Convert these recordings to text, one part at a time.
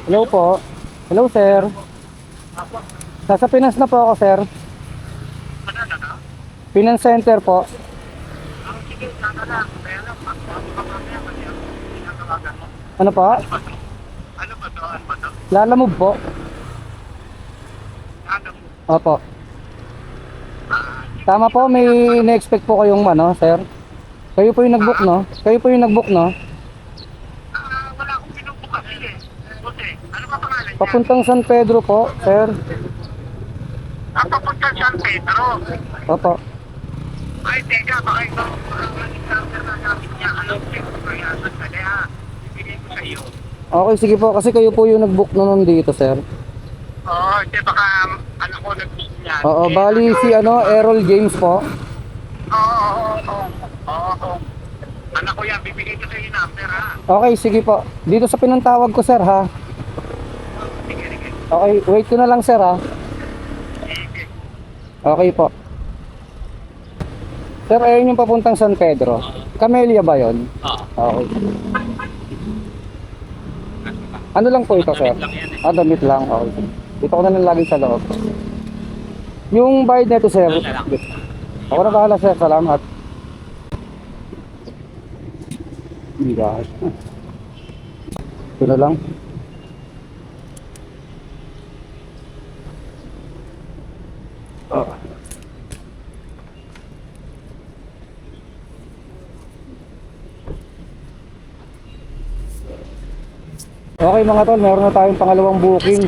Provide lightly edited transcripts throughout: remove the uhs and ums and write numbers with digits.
Hello po. Hello, sir. Nasa Finance na po ako, sir. Finance Center po. Ano po? Lalamove po. Opo. Tama po, may na-expect po kayong ano, sir. Kayo po yung nag-book, no? Kayo po yung nag-book, no? Wala akong pinubukas eh. Buti, ano ba pangalan niya? Papuntang San Pedro po, sir. Papunta San Pedro. Opo. Ay, teka, baka ito number na namin niya. Alam ko yung kaya sandali ha. Ibigay ko sa iyo. Okay, sige po. Kasi kayo po yung nag-book na nun dito, sir. Oo, hindi baka anak ko nag-book niya. Oo, bali si ano, Errol James po. Oo. Anak ko yan, bibigay ko sa iyo number ha. Okay, sige po. Dito sa pinantawag ko, sir, ha? Sige. Okay, wait ko na lang, sir, ha? Sige. Okay po. Sir, ayun yung papuntang San Pedro. Camellia ba yun? Okay. Ano lang po ito, sir? Damit lang. Okay. Dito ko na lang lagi sa loob. Yung bayad nito, sir. Ako na bahala, sir. Salamat. Bigas. Ito na lang. Oh. Okay mga tol, meron na tayong pangalawang booking.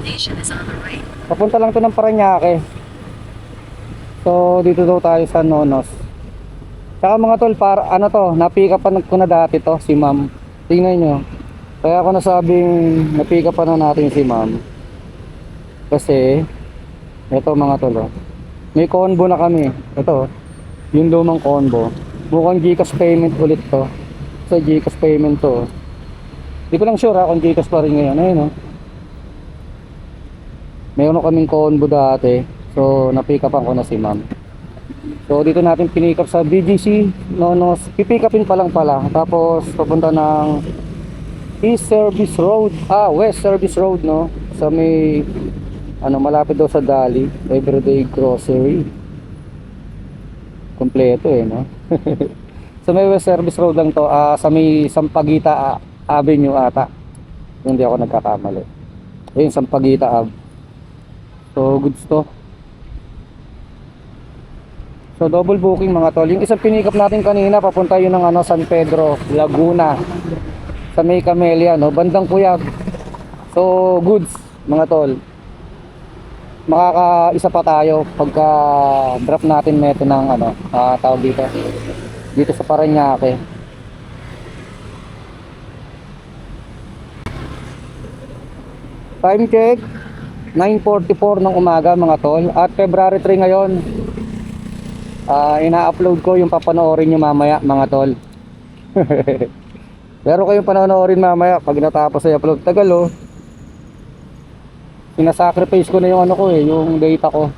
Papunta lang to ng Parañaque. So dito daw tayo sa Nonos. Tsaka mga tol, para ano to, na-pick up ko na dati to, si ma'am. Tingnan nyo. Kaya ako nasabing na-pick up na natin si ma'am. Kasi ito mga tol, oh. May combo na kami. Ito, yung lumang combo. Mukhang GCash payment ulit to. So GCash payment to. Hindi ko lang sure kung GCash pa rin ngayon. Ayun, oh. Mayroon kaming combo dati. So na-pick upan ko na si ma'am. So dito natin pinick up sa BGC Nonos. Pipick upin pa lang pala. Tapos papunta ng East Service Road. West Service Road, no. Sa may ano, malapit daw sa Dali. Everyday Grocery. Kompleto eh, no. Sa may West Service Road lang to. Sa may Sampaguita Avenue ata. Kung hindi ako nagkakamali. Ayun, Sampaguita Ave. So goods to. So double booking mga tol. Yung isang pinikap natin kanina papunta yun ng ano, San Pedro, Laguna. Sa may Camellia, no, bandang Puyag. So goods mga tol. Makakaisa pa tayo pagka drop natin meto ng ano, tawag dito. Dito sa Parañaque. Time check 9:44 ng umaga mga tol. At February 3 ngayon. Ina-upload ko yung papanoorin nyo mamaya mga tol. Pero kayong panonoorin mamaya pag natapos ay upload. Tagal oh. Sinasacrifice ko na yung ano ko eh, yung data ko.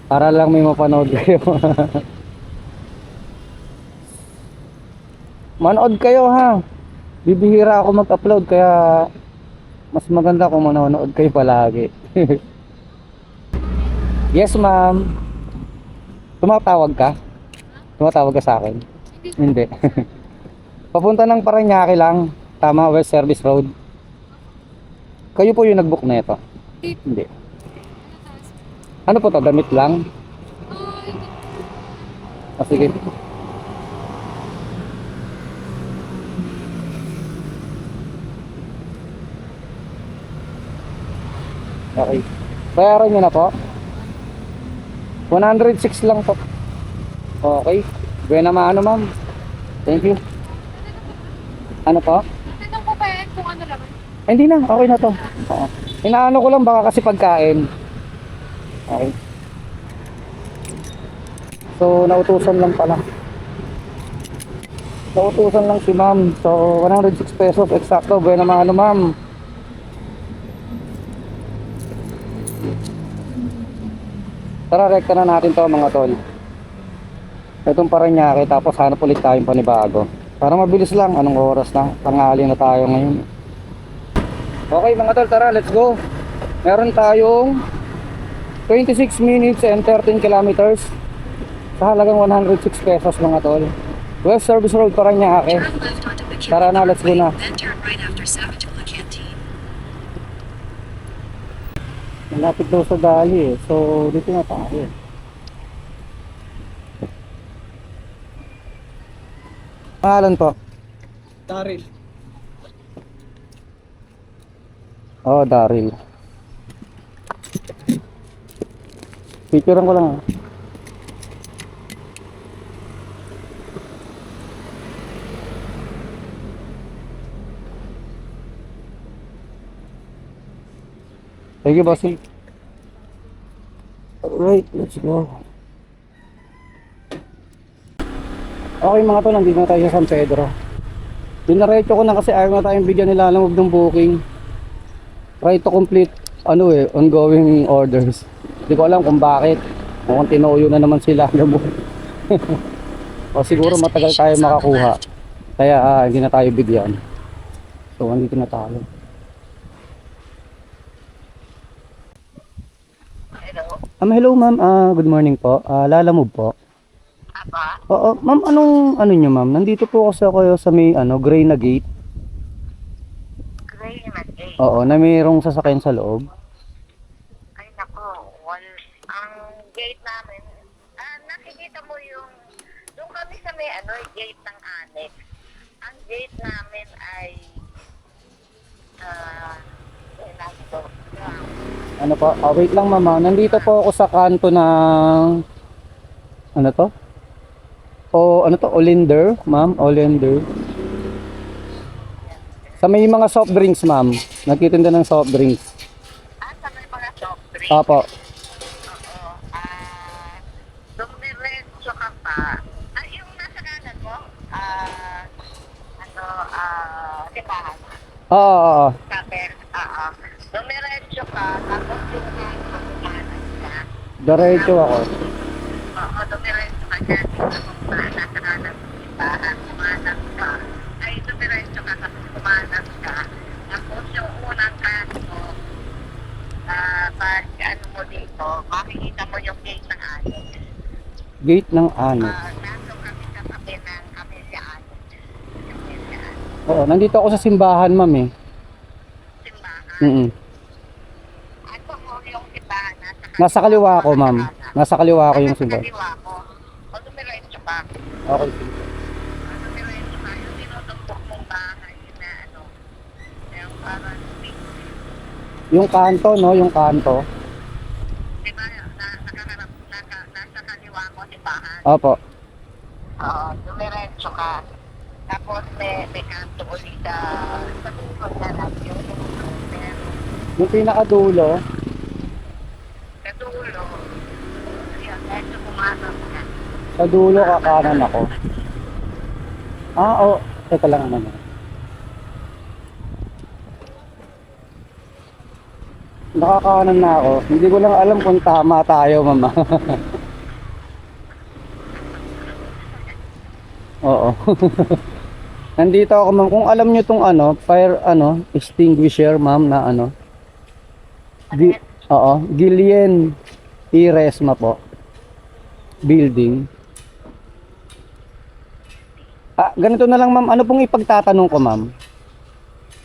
Para lang may mapanood kayo. Manood kayo ha. Bibihira ako mag-upload kaya mas maganda kung manonood kayo palagi. Yes ma'am. Tumatawag ka? Tumatawag ka sa akin? Hindi. Papunta ng Parañaque lang. Tama, West Service Road. Kayo po yung nag-book na ito? Hindi. Ano po to? Damit lang? Sige. Okay. Bayaran nyo na po. 106 lang po. Okay. Buena maano ma'am. Thank you. Ano po? Tinang ko pa yan kung ano lang. Hindi na. Okay na to. Oo. Inaano ko lang baka kasi pagkain. Okay. So nautusan lang pala. Nautusan lang si ma'am. So 106 pesos eksakto. Buena maano ma'am. Tara, rekta na natin to mga tol. Itong Parañaque, tapos hanap ulit tayong panibago. Para mabilis lang, anong oras na? Tanghali na tayo ngayon. Okay mga tol, tara, let's go. Meron tayong 26 minutes and 13 kilometers sa halagang 106 pesos mga tol. West Service Road, Parañaque. Tara na, let's go na. Malapit daw sa Dali eh. So, dito na tayo. Pangalan po? Daryl. Oh, Daryl. Picturean ko lang ah. Thank you, bossing. Alright, let's go. Okay mga tol, nandito na tayo sa San Pedro. Dinaretso ko na kasi ayaw na tayong bigyan nila ng ng booking. Try to complete ongoing orders. Hindi ko alam kung bakit. Mukhang tinuyo na naman sila. O siguro matagal tayo makakuha. Kaya hindi na tayo bigyan. So andito na tayo. Hello? Hello ma'am. Good morning po. Lala mo po. Aba? Oo, ma'am, anong ano niyo ma'am? Nandito po kasi ako sa may gray na gate. Gray na gate. Oo, na mayroong sasakyan sa loob. Ay nako, ang gate namin, nakikita mo yung kami sa may gate ng annex. Ang gate namin ay, Ano po? Wait lang ma'am. Nandito po ako sa kanto ng ano to? Olinder, ma'am, Olinder. Sa may mga soft drinks, ma'am. Nagtitinda ng soft drinks. sa may mga soft drink. Apo. Oo. Dumiretso ka pa. Yung nasa kanan mo, lipahan. Oo. Kapel, dumiretso ka, tapos yung kumanan ka. Diretso ako. Oo, dumiretso ka dyan. Nasa kanan mo, lipahan, kumanan ka. Ay, dumiretso ka, tapos kumanan ka. Tapos yung unang kanto, pag mo dito, makikita mo yung gate ng annex. Gate ng annex. Nandun kami sa tabi ng Camellia Annex. Camellia Annex. Oo, nandito ako sa simbahan, ma'am eh. Simbahan. Ano mo yung simbahan? Nasa kaliwa ko, ma'am. Nasa kaliwa ko yung Nasa simbahan. kaliwa ko. O dumiretso ka. Okay. Dumiretso ka. Yung tinutumpok mong bahay na yung parang Yung kanto, no? Yung kanto. diba, nakaharap, nasa kaliwa mo simbahan. Opo. Oo, dumiretso ka. Tapos may kanto ulit sa tukod na lang yung Yung pinakadulo. sa dulo. Ayan, medyo kumanan ka. Sa dulo, kakanan ako. Oo. Teka lang naman. Nakakanan na ako. Hindi ko lang alam kung tama tayo, mama. Oo. Nandito ako, ma'am. Kung alam nyo tong fire extinguisher, ma'am, na Gillian Iresma po. Building. Ganito na lang, ma'am. Ano pong ipagtatanong ko, ma'am?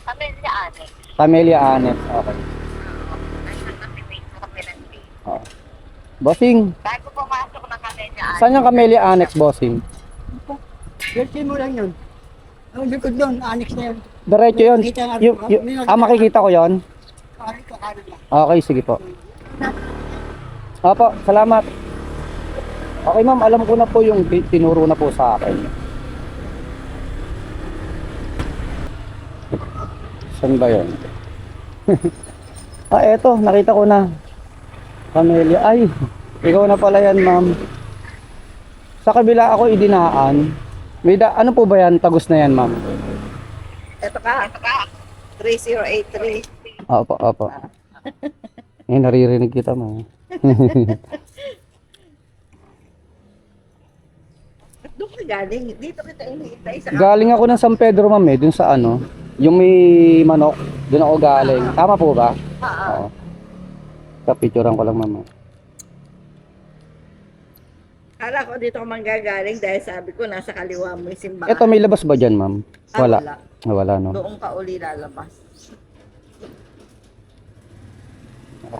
Camellia Annex. Camellia Annex. Okay. Ay, nagpapipig mo kami ng gate. Oo. Bossing, Bago pumasok ng Camellia Annex. saan yung Camellia Annex, bossing? Gertin mo lang yun. Ang likod doon, annex na yun. Diretso yun. Makikita ko yun? Kanan ka, kanan lang. Okay, sige po. Opo, salamat. Okay ma'am, alam ko na po yung tinuro na po sa akin. Saan ba yun? Eto, nakita ko na. Camellia. Ay, ikaw na pala yan ma'am. Sa kabila ako idinaan. Ano po ba yan? Tagos na yan ma'am. Ito ka. 3083. Opo, opo. Naririnig kita mo. Doon ka galing. Dito kita iniitay sa Galing ako ng San Pedro ma'am dun sa Yung may manok, doon ako galing. Tama po ba? Oo. Kapicturan ko lang ma'am. Kala ko dito ako manggagaling dahil sabi ko nasa kaliwa mo yung simbahan. Ito may labas ba dyan ma'am? Wala. Wala. Ah, wala no. Doon ka uli lalabas.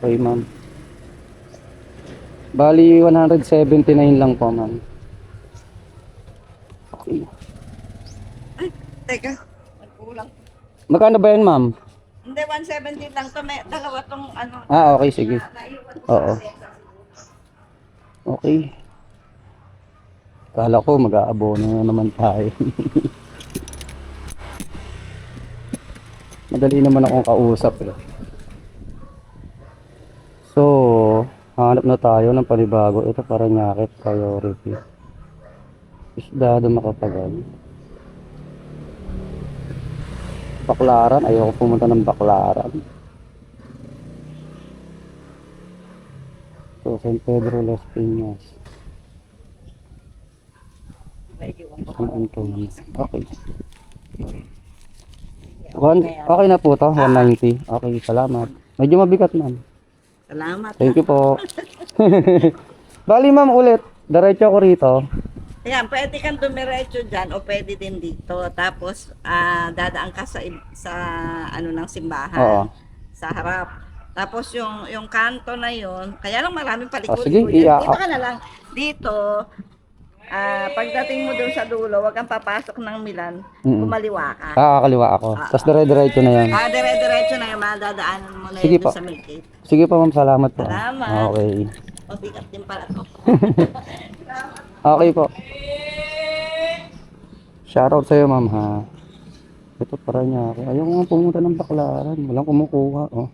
Okay ma'am. Bali 179 lang po ma'am. Okay. Teka, magkulang. Magkano ba yan ma'am? Hindi, 170 lang to. May dalawa tong ano. Ah, okay, sige. Naiwan ko Oo. sa mesa. Okay. Kala ko mag-aabono na naman tayo. Madali naman akong kausap eh. So, hanap na tayo ng panibago. Ito para nyakit priority. Isdado makatagal. Baklaran, ayoko pumunta ng Baklaran. So, San Pedro Las Piñas. San Antonio. Okay. Okay na po to, 190. Okay, salamat. Medyo mabigat ma'am. Salamat. Thank you po. Bali ma'am ulit, diretso ko rito. Ayan, pwede kang dumiretso dyan o pwede din dito. Tapos, dadaan ka sa ano ng simbahan. Oo. Sa harap. Tapos yung kanto na yun, kaya lang maraming palikod. Oh, sige, dito iya- ka na lang. Dito, pagdating mo doon sa dulo, wag kang papasok ng Milan, kumaliwa ka. Kakaliwa ako. Tapos dire-diretso na yan. Dire-diretso na yung madadaanan mo na Sige yun po. sa Milgate. Sige po ma'am, salamat po. Salamat. Okay. Mabigat din pala to. Okay po. Shoutout sa'yo ma'am ha. Ito para niya ako. Ayaw nga pumunta ng Baklaran. Walang kumukuha. Oh.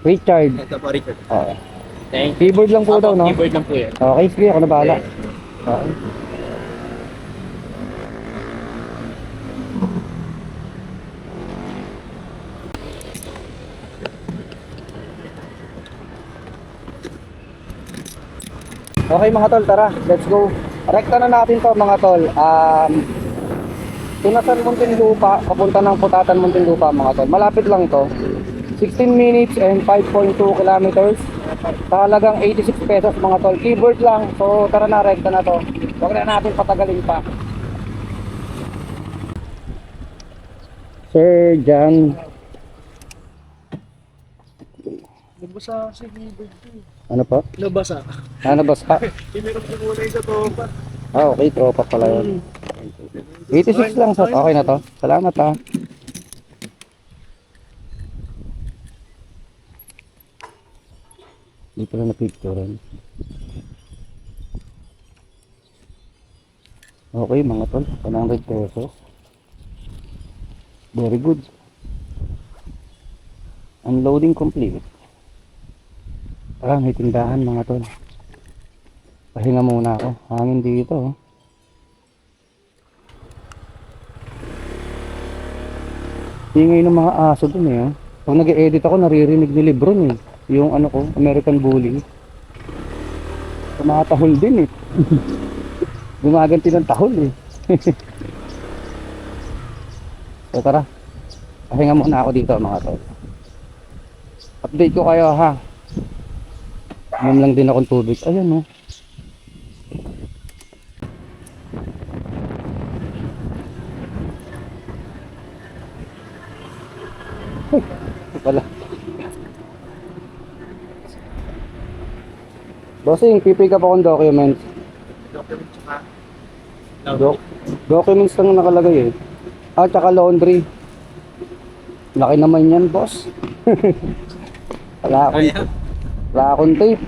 Richard. Ito po, Richard. Oo. Thank you. Keyboard lang po daw, no? Keyboard lang po yan. Okay, sige. Ako na bahala. Okay. Okay mga tol, tara, let's go. Rekta na natin to mga tol. Tunasan Muntinlupa, papunta ng Putatan Muntinlupa mga tol. Malapit lang to. 16 minutes and 5.2 kilometers. Sa halagang 86 pesos mga tol. Keyboard lang. So tara na, rekta na to. Huwag na natin patagalin pa. Sir John. Nabasa si keyboard ko. Ano pa? Nabasa. Ano ba sa? Pinirap ko muna yung sa topa. Ah, okay, tropa pala yun. 86 lang, so okay na to. Salamat ha. Hindi pala na picturean. Okay mga tol, 100 pesos. Very good. Unloading complete. Tara, may tindahan mga tol. Pahinga muna ako. Hangin dito. Oh. Ingay ng mga aso dun eh. Oh. Pag nag-edit ako, naririnig ni Lebron eh. Yung ano ko, American Bully. Tumatahol din eh. Gumaganti ng tahol eh. So tara. Pahinga muna ako dito mga tol. Update ko kayo ha. Uminom lang din akong tubig. Ayan oh. Ito pala. Bossing, pipick up akong documents. Document tsaka. Documents lang nakalagay eh. Ah, tsaka laundry. Laki naman yan, boss. Wala akong tape.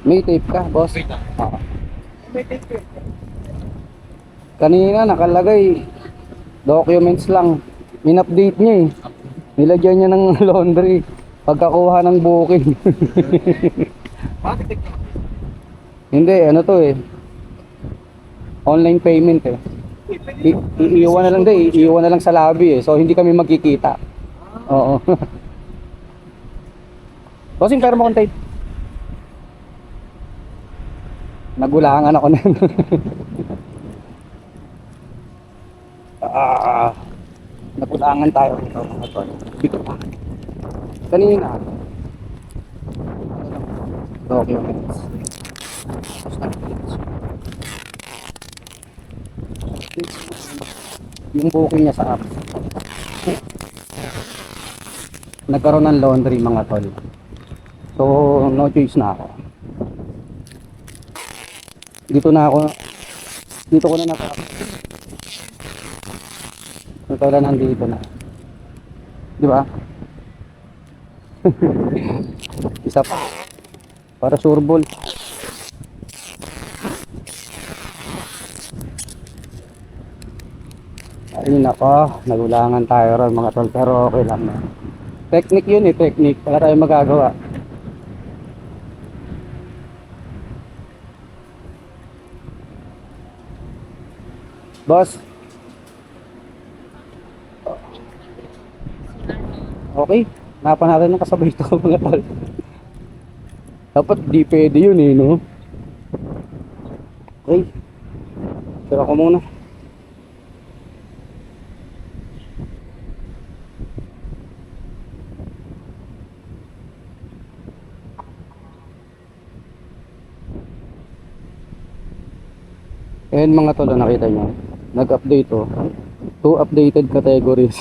May tape ka, boss. Ah. Kanina nakalagay documents lang. In-update niya eh. Nilagyan niya ng laundry pagkakuha ng booking. Hindi, ano to eh. Online payment eh. Iiwan na lang din, iiwan na lang sa lobby eh. So hindi kami magkikita. Oo. Bossing, pero mo kong tape. Nagulangan ako na. Napulangan tayo dito mga tol. Dito pa. Kanina. Documents. Tapos nag-cleans. Yung booking niya sa app. Nagkaroon ng laundry mga tol. So, no choice na ako. Dito ko na naka Totoo nandito na. Di ba? Isa pa. Para sureball. Ayun ako, nagulangan tayo ron mga tol, pero okay lang na. Technique yun eh, technique. Wala tayong magagawa. Boss. Okay, napan natin ng kasabay ito mga tol. Dapat di pwede yun eh, no? Okay. Tira ko muna. Ayan mga tol, nakita nyo. Nag-update to. 2 updated categories.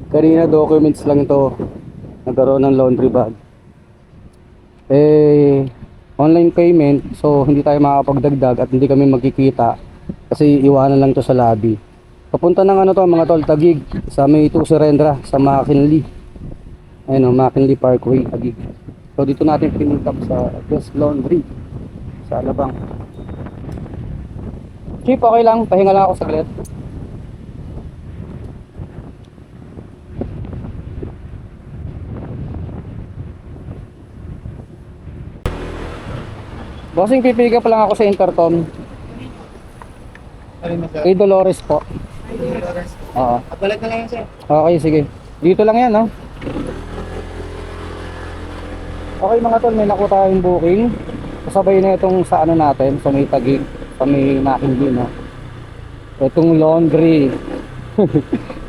Kanina documents lang to. Nagkaroon ng laundry bag. Online payment. So hindi tayo makakapagdagdag at hindi kami magkikita. Kasi iwanan lang to sa lobby. Papunta ng ano to mga tol, Taguig. Sa may Surrendra, sa McKinley. Ayun o, McKinley Parkway, Taguig. So dito natin pinick up sa Best Laundry. Sa Alabang. Chief, okay lang. Pahinga lang ako saglit. Bossing, pipiga pa lang ako sa intercom. Alin na sir? Kay Dolores po. Oo. Balik na lang yan sir. Okay, sige. Dito lang yan, no? Okay mga tol, may nakuha tayong booking. Kasabay na itong sa ano natin, sa may Taguig, sa may McKinley, no? Itong laundry.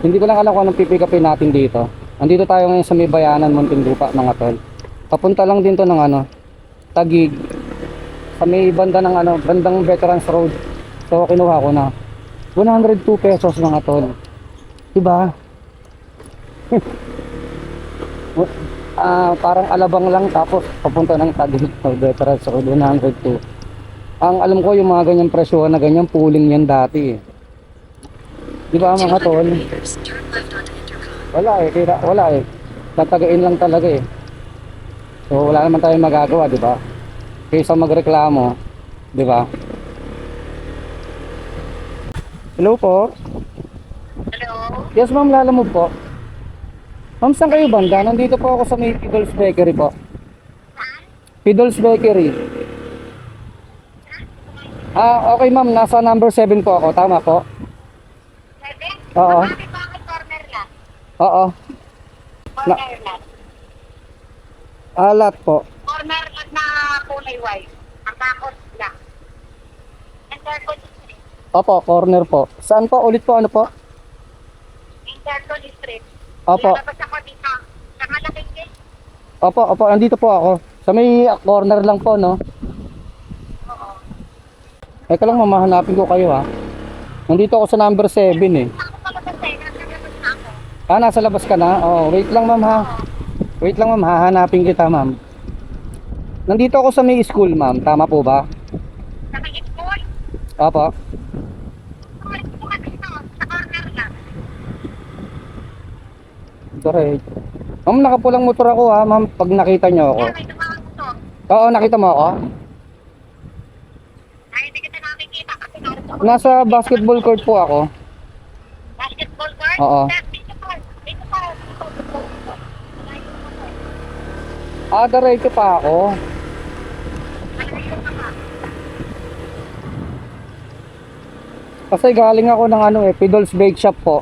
Hindi ko lang alam kung anong pipick upin natin dito. Andito tayo ngayon sa may Bayanan, Muntinlupa mga tol. Papunta lang din to ng ano, Taguig. Sa may banda ng ano, bandang Veterans Road. So kinuha ko na 102 pesos mga tol. Diba? Parang Alabang lang tapos papunta ng Taguig sa Veterans Road, 102. Ang alam ko yung mga ganyang presyo na ganyan pooling yan dati eh. Diba mga tol? Wala eh, wala eh. Tatagain lang talaga eh. So wala naman tayong magagawa, diba? Kaysa magreklamo, diba? Hello po. Hello? Yes ma'am, lalamove po. Ma'am, saan kayo banda? Nandito po ako sa may Piddles Bakery po. Piddles Bakery. Okay ma'am, nasa number 7 po ako, tama po? 7? Oo. Bakit corner lang? Oo. Corner lang. Alat po. Corner lang na kulay white. Ang bakot lang. Intercol Street. Opo, corner po. Saan po? Ulit po, ano po? Intercol Street. Opo. Lalabas ako dito. Sa malaking gate. Opo, andito po ako. Sa may corner lang po, no? Oo. Eka lang, mamahanapin ko kayo, ha? Nandito ako sa number 7, eh. Ako pala ba sa'yo? Nasa labas na ako. Nasa labas ka na? Oo, wait lang, ma'am, ha? Wait lang, ma'am. Hahanapin kita, ma'am. Nandito ako sa may school, ma'am. Tama po ba? Sa may school? Opo. Sa corner lang. Diretso. Ma'am, nakapulang motor ako, ha, ma'am. Pag nakita nyo ako. Kaya may tumawag mo to. Oo, nakita mo ako? Ay, hindi kita nakikita kasi naroon ako. Nasa basketball court po ako. Basketball court? Oo. Dito pa. Dito pa. Diretso pa ako. Kasi galing ako ng ano Piddles Bake Shop po.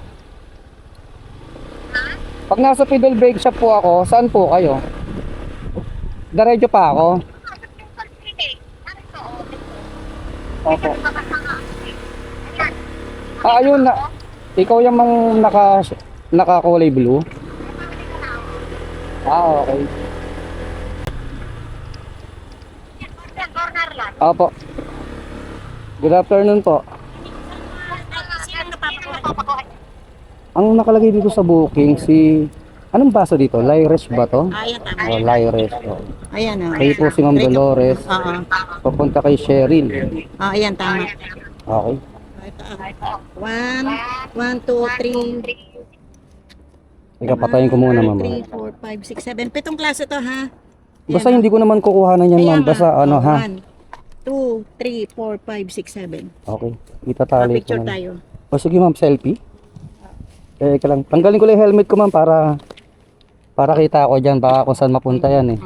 Pag nasa Piddles Bake Shop po ako, saan po kayo? Diretso pa ako. Opo. Ayun na. Ikaw yung mang naka-kulay blue? Okay. Corner lang. Opo. Good afternoon po. Sino napapakuha? Ang nakalagay dito sa booking, si... Anong baso dito? Lyres ba to? Ayan, tama. Oh, Lyres. Oh. Ayan, o. Kayo po si Ma'am Dolores. Oo. Papunta kay Cheryl. Ayan, tama. Okay. Ito, 1, 2, 3. Ika, patayin ko muna, ma'am. 3, 4, 5, 6, 7. Pitong klase to, ha? Basta hindi ko naman kukuhanan yan, ma'am. Basta ano, ha? 1, 2, 3, 4, 5, 6, 7. Okay. Itatali ko Picture na. tayo. O sige, ma'am, selfie. Ka lang. Tanggalin ko lang yung helmet ko, ma'am, para kita ko dyan. Baka kung saan mapunta yan, eh.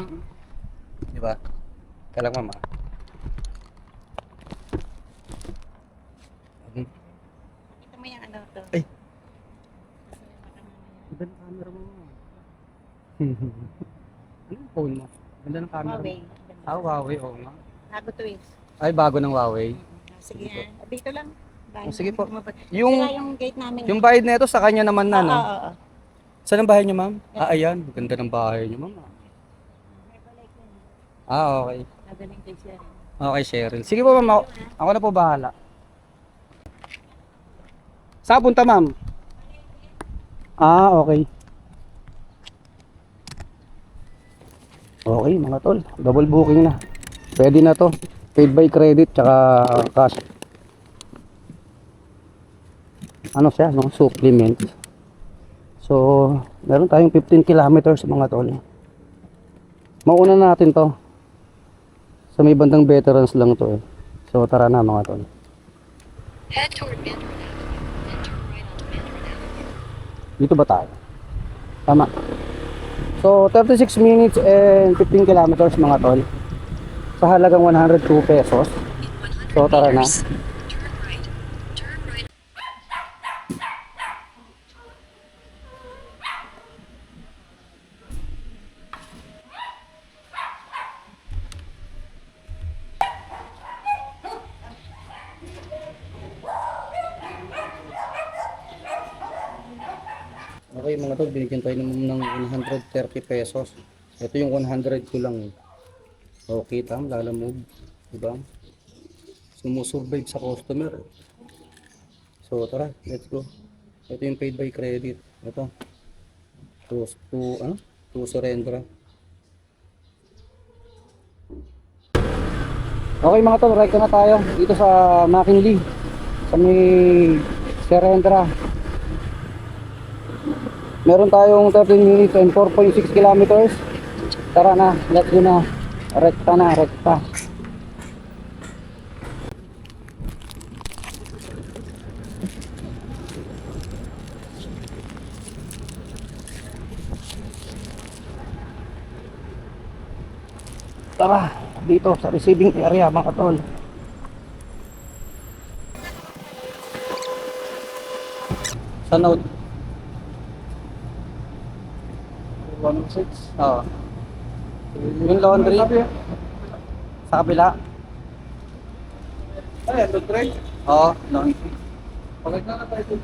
Diba? Ka lang, ma'am, ha? Okay. Ito mo yung ano to. Ay. Ganda ng camera mo. Ano yung phone mo? Ganda ng camera mo. Huawei. Huawei, oo nga. Bago to eh. Ay, bago ng Huawei. Sige, ha? Dito lang. Oh, sige po. Yung, Yung, yung gate namin. yung bayad na ito sa kanya naman na, no? Oo. Saan ang bahay niyo, ma'am? Ah, ayan. Ganda ng bahay niyo, ma'am. Okay. Nagaling kay siya. Okay, Cheryl. Sige po, ma'am. Ako na po bahala. Saan punta, ma'am? Okay. Okay, mga tol. Double booking na. Pwede na to. Paid by credit, tsaka cash. Ano siya, no? Supplement. So, meron tayong 15 kilometers, mga tol. Mauna natin to. Sa may bandang veterans lang to, eh. So, tara na, mga tol. Head toward Mandarin Avenue, then turn right onto Mandarin Avenue. Dito ba tayo? Tama. So, 36 minutes and 15 kilometers, mga tol. Sa halagang 102 pesos. In 100 So, tara na. meters, turn right. Turn right. Okay, mga tol, binigyan tayo ng 130 pesos. Ito yung 100 ko lang. Okay, lalamove. Diba? Sumusurvive sa customer. So, tara, let's go. Ito yung paid by credit. Ito. To surrender. Okay, mga tol, right na tayo dito sa McKinley. Sa may Serendra. Meron tayong 13 minutes and 4.6 kilometers. Tara na, let's go na. Rekta na, rekta. Tara, dito sa receiving area, mga tol. Sa note 16. Oo. Yung laundry. Sa kabila. Ay, ito, Trey. Oo, laundry. Bakit na tayo ito?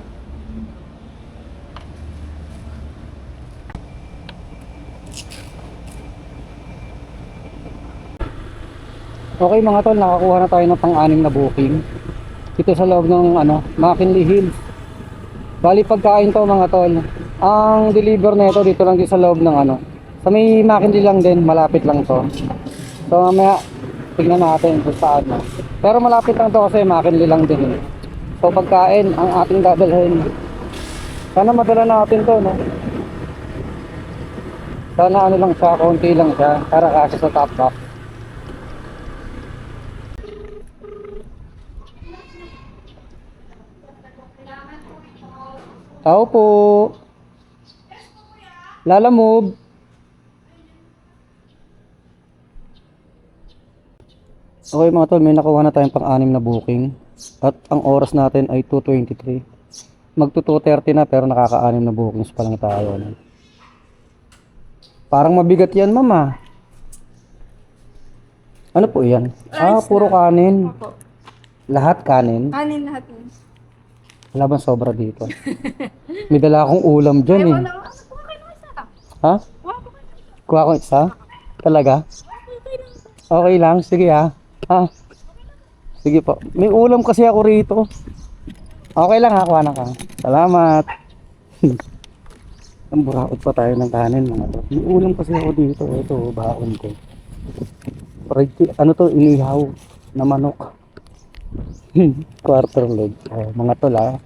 Okay, mga tol, nakakuha na tayo ng pang-anim na booking. Dito sa loob ng McKinley Hills. Bali pagkain to, mga tol. Ang deliver nito dito lang din sa loob ng sa may McKinley lang din, malapit lang to. So mamaya tingnan natin kung saan na. Pero malapit lang to kasi McKinley lang din. So pagkain ang ating dadalhin. Sana madala natin to, no. Sana lang siya, konti lang siya para kasi sa top box. Tao po. Lalamove. Okay, mga tol, may nakuha na tayong pang-anim na booking. At ang oras natin ay 2:23. Magto 2:30 na pero nakaka-anim na bookings pa lang tayo. Parang mabigat yan, mama. Ano po yan? Puro kanin. Lahat kanin. Kanin lahat yun. Wala bang sobra dito? May dala akong ulam dyan eh. Ha? Kuha ko isa? Talaga? Okay lang, sige ha. Ha? Sige po. May ulam kasi ako rito. Okay lang ha, kuha na ka. Salamat. Ang buraot pa tayo ng kanin mga to. May ulam kasi ako dito. Ito, baon ko. Ano to, inihaw na manok. Quarter leg. Mga tol ha.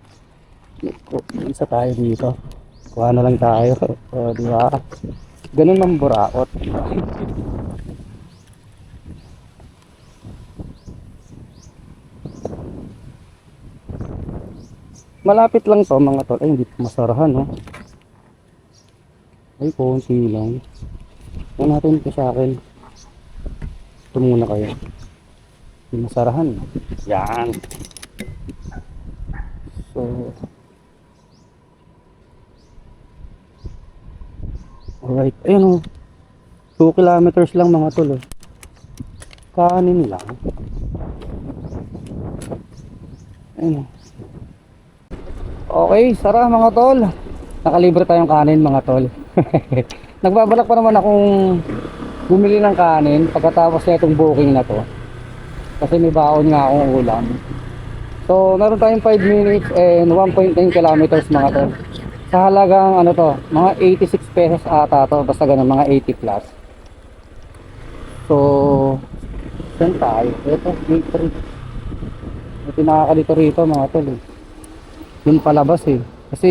Isa tayo dito. Kuha na lang tayo. Di ba? Ganun ang buraot. Malapit lang to mga tol. Ay, hindi masarahan no. Ay, konti lang. Huwag natin ito sa akin. Ito muna kayo. Hindi masarahan. Yan. So, alright. Ayun o. 2 kilometers lang mga tol. Kanin lang. Ayun o. Okay, sara mga tol. Nakalibre tayong kanin mga tol. Nagbabalak pa naman akong bumili ng kanin pagkatapos na itong booking na to. Kasi may baon nga akong ulam. So, meron tayong 5 minutes and 1.9 kilometers mga tol. Sa halagang ano to, mga 86 pesos ata to. Basta ganun, mga 80 plus. So, saan tayo? Ito, gate 3. Ito nakakalito rito mga tol eh. Yung palabas eh. Kasi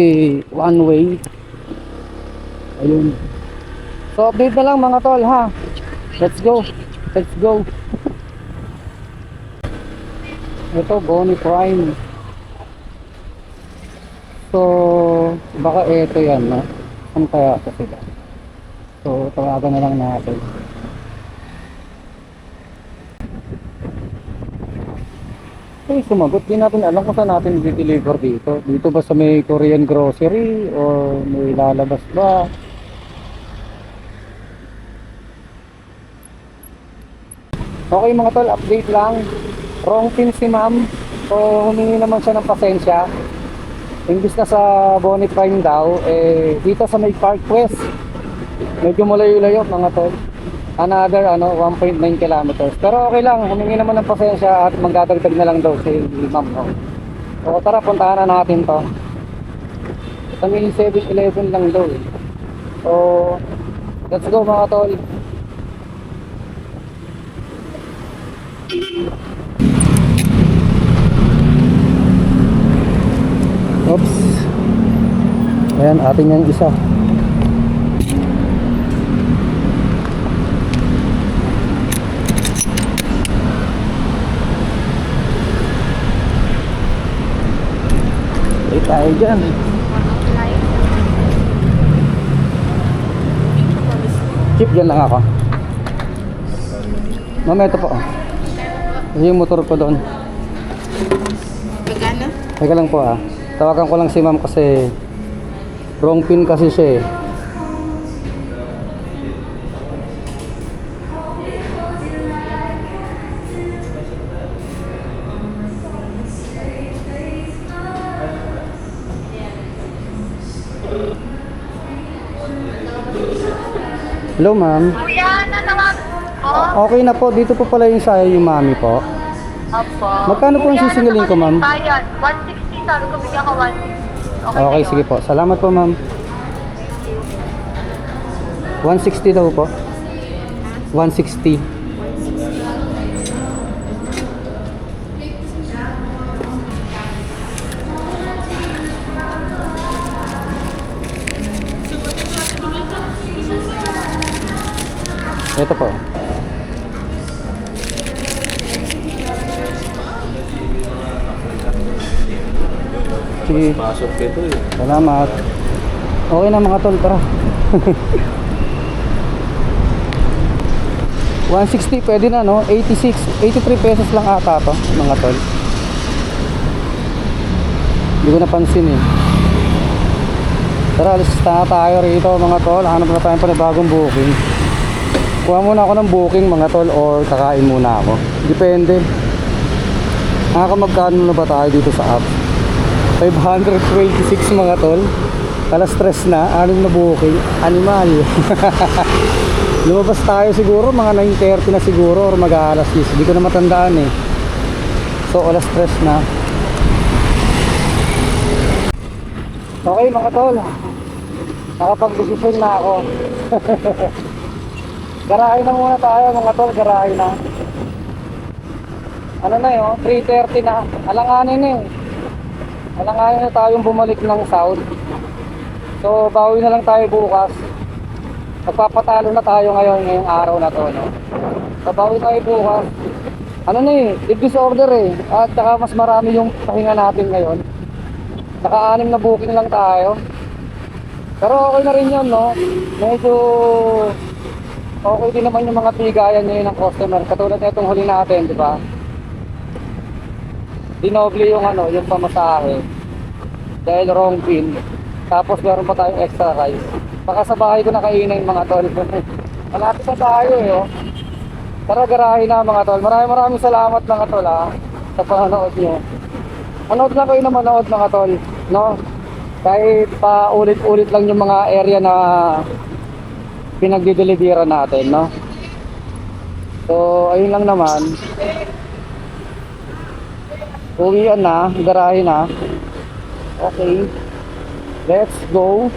one way. Ayun. So update na lang mga tol ha. Let's go. Let's go. Ito Bonnie Prime. So baka ito yan no. Ano kaya ito sila? So tawagan na lang natin. Eh, sumagot. Di natin alam kung saan natin i-deliver dito. Dito ba sa may Korean grocery o may lalabas ba? Okay mga tol, update lang. Wrong pin si ma'am. So humingi naman siya ng pasensya. Imbis na sa Bonnie Prime daw, eh dito sa may Park West. Medyo malayo-layo mga tol. Another 1.9 kilometers. Pero okay lang, humingi naman ng pasensya at magdadagdag na lang daw si ma'am. No? So tara, puntahan na natin to. Sa may 7-Eleven lang daw eh. So let's go mga tol. Oops. Ayan, atin yung isa. Tayo dyan. Chip dyan lang ako. Mama, ito po. Yung motor ko doon. Magkano? Teka lang po ha. Tawagan ko lang si ma'am kasi wrong pin kasi siya eh. Hello ma'am. Kuya, natawag po. Okay na po, dito po pala yung sayo yung mami po. Opo. Magkano po ang sisingilin ko, ma'am? Bayad. 160, sabi ko bigyan ko 160. Okay, sige po. Salamat po ma'am. 160 daw po. 160. Ito po. Sige. Pasok ito eh. Salamat. Okay na mga tol, tara. 160 pwede na no? 86, 83 pesos lang ata to mga tol. Hindi ko napansin eh. Tara, alis na tayo rito mga tol. Hanap na tayo pa ng bagong booking. Kuha muna ako ng booking mga tol or kakain muna ako. Depende. Magkano na ba tayo dito sa app? 526 mga tol. Alas stress na, 6 na booking. Animal. Lumabas tayo siguro, mga 9:30 na siguro or mag-aalas 10. Hindi ko na matandaan eh. So, alas stress na. Okay mga tol. Nakapag-desisyon na ako. Garahe na muna tayo mga tol, garahe na. Ano na yun, 3:30 na. Alanganin eh. Alanganin na tayong bumalik ng south. So, bawi na lang tayo bukas. Magpapatalo na tayo ngayon ngayong araw na to, no? So, bawi tayo bukas. Ano na eh, leave disorder eh. At saka mas marami yung pahinga natin ngayon. Naka-6 na booking lang tayo. Pero okay na rin yun, no? Medyo okay din naman yung mga bigayan ngayon ng customer. Katulad na itong huli natin, di ba? Dinoble yung yung pamasahe. Dahil wrong pin. Tapos meron pa tayong extra rice. Baka sa bahay ko nakainin mga tol. Malapit na tayo eh, oh. Tara, garahe na mga tol. Maraming salamat mga tol, sa panonood nyo. Manood lang kayo na manood mga tol, no? Kahit pa ulit-ulit lang yung mga area na pinagdideliveran natin, no? So, ayun lang naman. Uwian na, garahe na. Okay. Let's go.